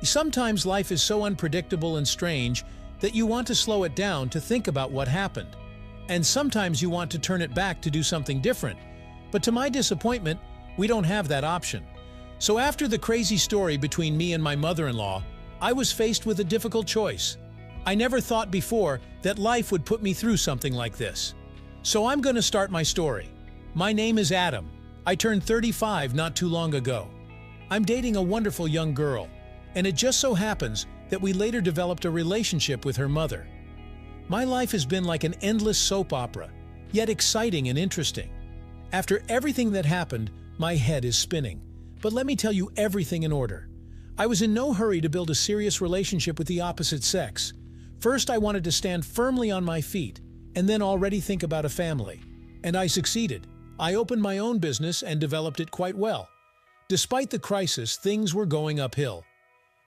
Sometimes life is so unpredictable and strange that you want to slow it down to think about what happened. And sometimes you want to turn it back to do something different. But to my disappointment, we don't have that option. So after the crazy story between me and my mother-in-law, I was faced with a difficult choice. I never thought before that life would put me through something like this. So I'm going to start my story. My name is Adam. I turned 35 not too long ago. I'm dating a wonderful young girl, and it just so happens that we later developed a relationship with her mother. My life has been like an endless soap opera, yet exciting and interesting. After everything that happened, my head is spinning. But let me tell you everything in order. I was in no hurry to build a serious relationship with the opposite sex. First, I wanted to stand firmly on my feet, and then already think about a family. And I succeeded. I opened my own business and developed it quite well. Despite the crisis, things were going uphill.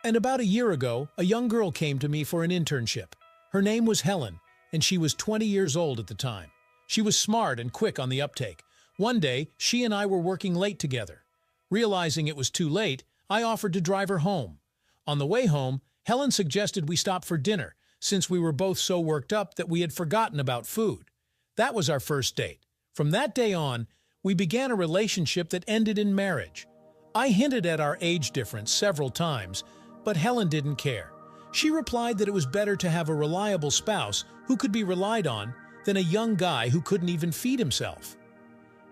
And about a year ago, a young girl came to me for an internship. Her name was Helen, and she was 20 years old at the time. She was smart and quick on the uptake. One day, she and I were working late together. Realizing it was too late, I offered to drive her home. On the way home, Helen suggested we stop for dinner, since we were both so worked up that we had forgotten about food. That was our first date. From that day on, we began a relationship that ended in marriage. I hinted at our age difference several times, but Helen didn't care. She replied that it was better to have a reliable spouse who could be relied on than a young guy who couldn't even feed himself.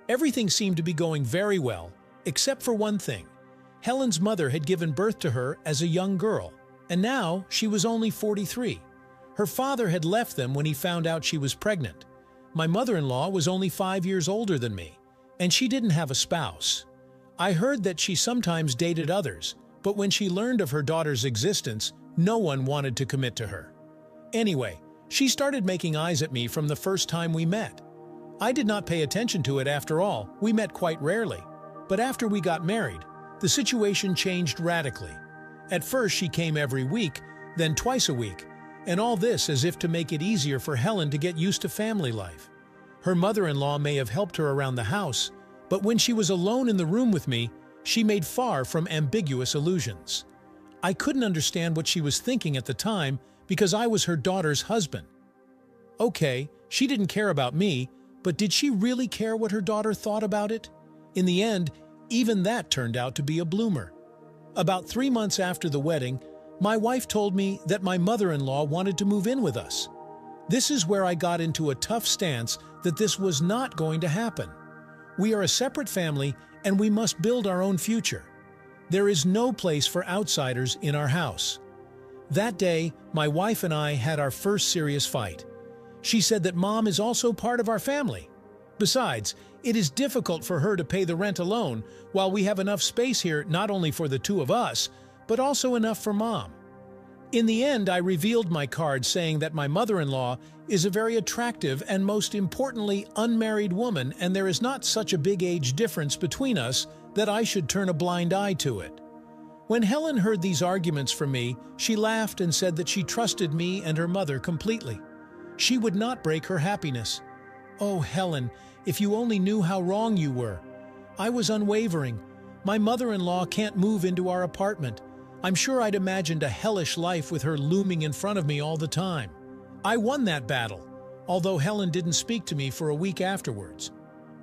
Everything seemed to be going very well, except for one thing. Helen's mother had given birth to her as a young girl, and now she was only 43. Her father had left them when he found out she was pregnant. My mother-in-law was only 5 years older than me, and she didn't have a spouse. I heard that she sometimes dated others, but when she learned of her daughter's existence, no one wanted to commit to her. Anyway, she started making eyes at me from the first time we met. I did not pay attention to it after all, we met quite rarely. But after we got married, the situation changed radically. At first she came every week, then twice a week, and all this as if to make it easier for Helen to get used to family life. Her mother-in-law may have helped her around the house, but when she was alone in the room with me, she made far from ambiguous allusions. I couldn't understand what she was thinking at the time because I was her daughter's husband. Okay, she didn't care about me, but did she really care what her daughter thought about it? In the end, even that turned out to be a bloomer. About 3 months after the wedding, my wife told me that my mother-in-law wanted to move in with us. This is where I got into a tough stance that this was not going to happen. We are a separate family and we must build our own future. There is no place for outsiders in our house. That day, my wife and I had our first serious fight. She said that Mom is also part of our family. Besides, it is difficult for her to pay the rent alone, while we have enough space here not only for the two of us, but also enough for Mom. In the end, I revealed my card saying that my mother-in-law is a very attractive and most importantly unmarried woman, and there is not such a big age difference between us that I should turn a blind eye to it. When Helen heard these arguments from me, she laughed and said that she trusted me and her mother completely. She would not break her happiness. Oh, Helen, if you only knew how wrong you were. I was unwavering. My mother-in-law can't move into our apartment. I'm sure I'd imagined a hellish life with her looming in front of me all the time. I won that battle, although Helen didn't speak to me for a week afterwards.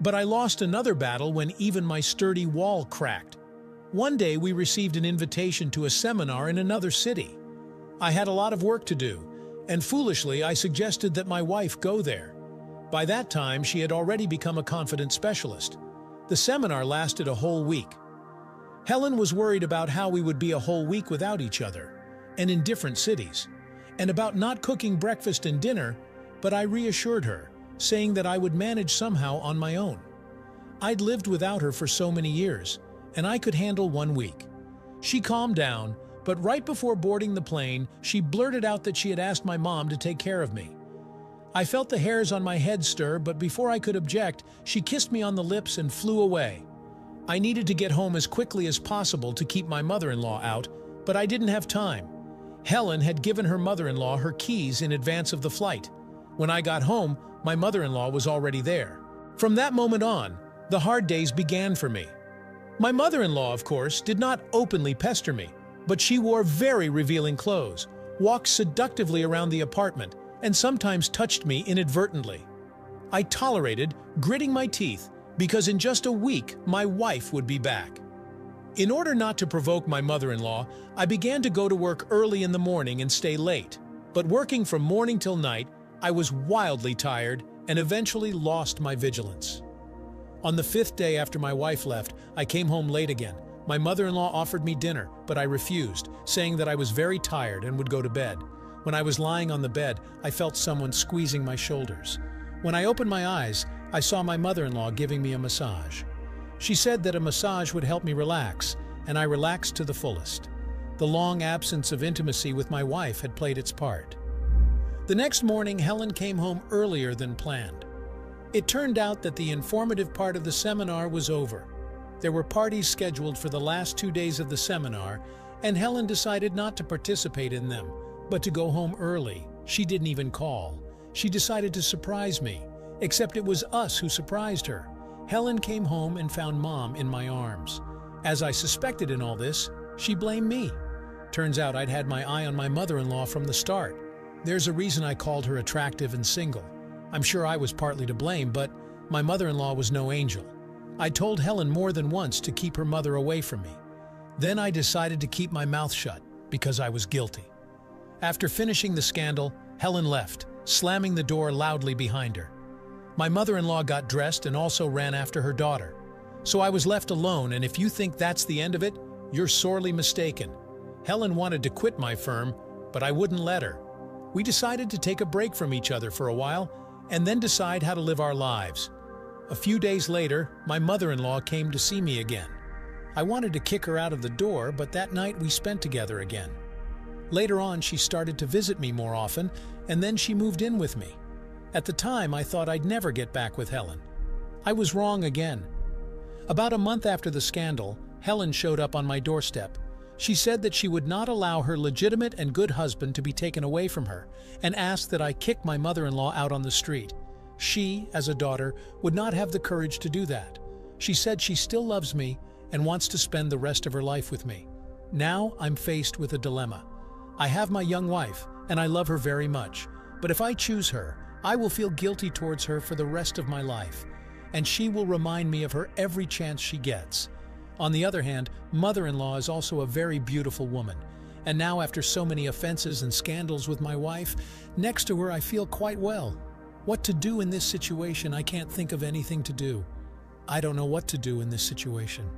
But I lost another battle when even my sturdy wall cracked. One day we received an invitation to a seminar in another city. I had a lot of work to do, and foolishly I suggested that my wife go there. By that time, she had already become a confidence specialist. The seminar lasted a whole week. Helen was worried about how we would be a whole week without each other, and in different cities, and about not cooking breakfast and dinner, but I reassured her, saying that I would manage somehow on my own. I'd lived without her for so many years, and I could handle 1 week. She calmed down, but right before boarding the plane, she blurted out that she had asked my mom to take care of me. I felt the hairs on my head stir, but before I could object, she kissed me on the lips and flew away. I needed to get home as quickly as possible to keep my mother-in-law out, but I didn't have time. Helen had given her mother-in-law her keys in advance of the flight. When I got home, my mother-in-law was already there. From that moment on, the hard days began for me. My mother-in-law, of course, did not openly pester me, But she wore very revealing clothes, walked seductively around the apartment, and sometimes touched me inadvertently. I tolerated, gritting my teeth, because in just a week, my wife would be back. In order not to provoke my mother-in-law, I began to go to work early in the morning and stay late. But working from morning till night, I was wildly tired and eventually lost my vigilance. On the 5th day after my wife left, I came home late again. My mother-in-law offered me dinner, but I refused, saying that I was very tired and would go to bed. When I was lying on the bed, I felt someone squeezing my shoulders. When I opened my eyes, I saw my mother-in-law giving me a massage. She said that a massage would help me relax, and I relaxed to the fullest. The long absence of intimacy with my wife had played its part. The next morning, Helen came home earlier than planned. It turned out that the informative part of the seminar was over. There were parties scheduled for the last 2 days of the seminar, and Helen decided not to participate in them, but to go home early. She didn't even call. She decided to surprise me, except it was us who surprised her. Helen came home and found Mom in my arms. As I suspected in all this, she blamed me. Turns out I'd had my eye on my mother-in-law from the start. There's a reason I called her attractive and single. I'm sure I was partly to blame, but my mother-in-law was no angel. I told Helen more than once to keep her mother away from me. Then I decided to keep my mouth shut because I was guilty. After finishing the scandal, Helen left, slamming the door loudly behind her. My mother-in-law got dressed and also ran after her daughter. So I was left alone, and if you think that's the end of it, you're sorely mistaken. Helen wanted to quit my firm, but I wouldn't let her. We decided to take a break from each other for a while and then decide how to live our lives. A few days later, my mother-in-law came to see me again. I wanted to kick her out of the door, but that night we spent together again. Later on, she started to visit me more often, and then she moved in with me. At the time, I thought I'd never get back with Helen. I was wrong again. About a month after the scandal, Helen showed up on my doorstep. She said that she would not allow her legitimate and good husband to be taken away from her, and asked that I kick my mother-in-law out on the street. She, as a daughter, would not have the courage to do that. She said she still loves me and wants to spend the rest of her life with me. Now I'm faced with a dilemma. I have my young wife, and I love her very much, but if I choose her, I will feel guilty towards her for the rest of my life, and she will remind me of her every chance she gets. On the other hand, mother-in-law is also a very beautiful woman, and now after so many offenses and scandals with my wife, next to her I feel quite well. What to do in this situation? I can't think of anything to do. I don't know what to do in this situation.